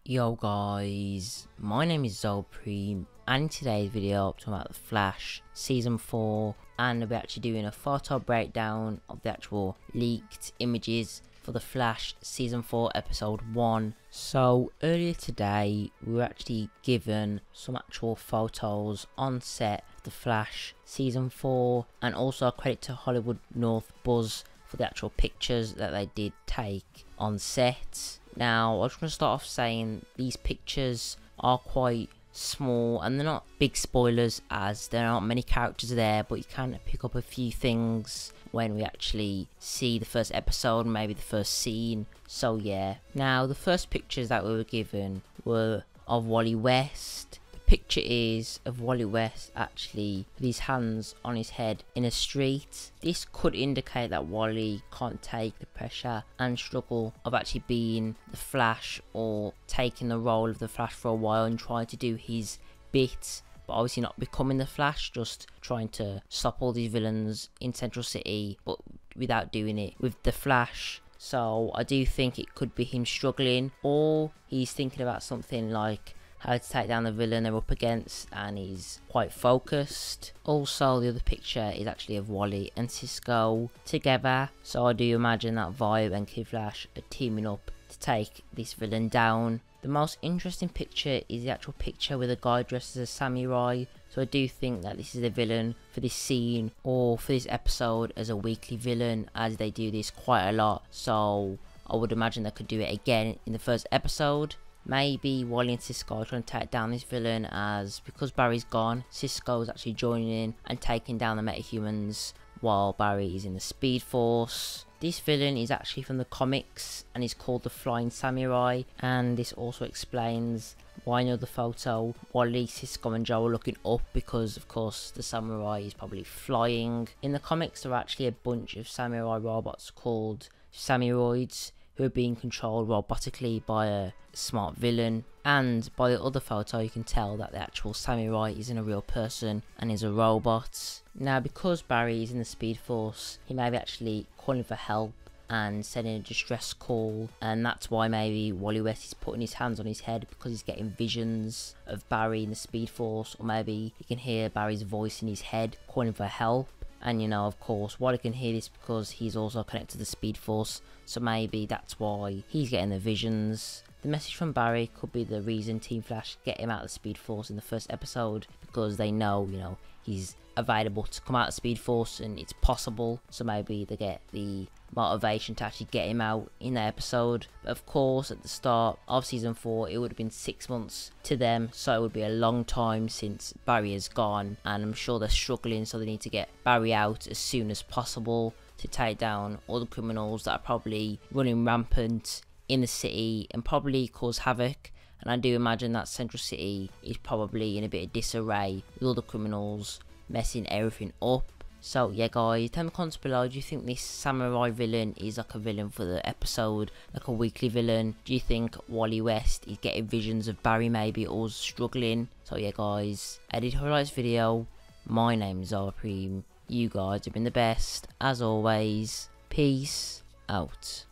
Yo guys, my name is Zopreme, and in today's video I'm talking about The Flash Season 4, and I'll be actually doing a photo breakdown of the actual leaked images for The Flash Season 4 Episode 1. So earlier today we were actually given some actual photos on set of The Flash Season 4, and also credit to Hollywood North Buzz for the actual pictures that they did take on set. Now, I just want to start off saying these pictures are quite small and they're not big spoilers as there aren't many characters there, but you can pick up a few things when we actually see the first episode, maybe the first scene. So yeah, now the first pictures that we were given were of Wally West. Picture is of Wally West actually with his hands on his head in a street. This could indicate that Wally can't take the pressure and struggle of actually being the Flash or taking the role of the Flash for a while and trying to do his bit, but obviously not becoming the Flash, just trying to stop all these villains in Central City, but without doing it with the Flash. So I do think it could be him struggling, or he's thinking about something like how to take down the villain they're up against, and he's quite focused. Also, the other picture is actually of Wally and Cisco together, so I do imagine that Vibe and Kid Flash are teaming up to take this villain down. The most interesting picture is the actual picture with a guy dressed as a samurai, so I do think that this is the villain for this scene or for this episode as a weekly villain, as they do this quite a lot, so I would imagine they could do it again in the first episode. Maybe Wally and Cisco are trying to take down this villain, as because Barry's gone, Cisco is actually joining in and taking down the metahumans while Barry is in the Speed Force. This villain is actually from the comics and is called the Flying Samurai, and this also explains why in the photo Wally, Cisco and Joe are looking up, because of course the samurai is probably flying. In the comics there are actually a bunch of samurai robots called Samuroids who are being controlled robotically by a smart villain, and by the other photo you can tell that the actual samurai isn't a real person and is a robot. Now, because Barry is in the Speed Force, he may be actually calling for help and sending a distress call, and that's why maybe Wally West is putting his hands on his head, because he's getting visions of Barry in the Speed Force, or maybe he can hear Barry's voice in his head calling for help. And you know, of course, Wally can hear this because he's also connected to the Speed Force, so maybe that's why he's getting the visions. The message from Barry could be the reason Team Flash get him out of the Speed Force in the first episode, because they know, he's available to come out of the Speed Force and it's possible, so maybe they get the motivation to actually get him out in the episode. But of course, at the start of season 4 it would have been 6 months to them, so it would be a long time since Barry is gone, and I'm sure they're struggling, so they need to get Barry out as soon as possible to take down all the criminals that are probably running rampant in the city and probably cause havoc. And I do imagine that Central City is probably in a bit of disarray with all the criminals messing everything up. So yeah guys, tell me in the comments below, do you think this samurai villain is like a villain for the episode, like a weekly villain? Do you think Wally West is getting visions of Barry maybe, or struggling? So yeah guys, I did highlight this video. My name is Zopreme. You guys have been the best as always. Peace out.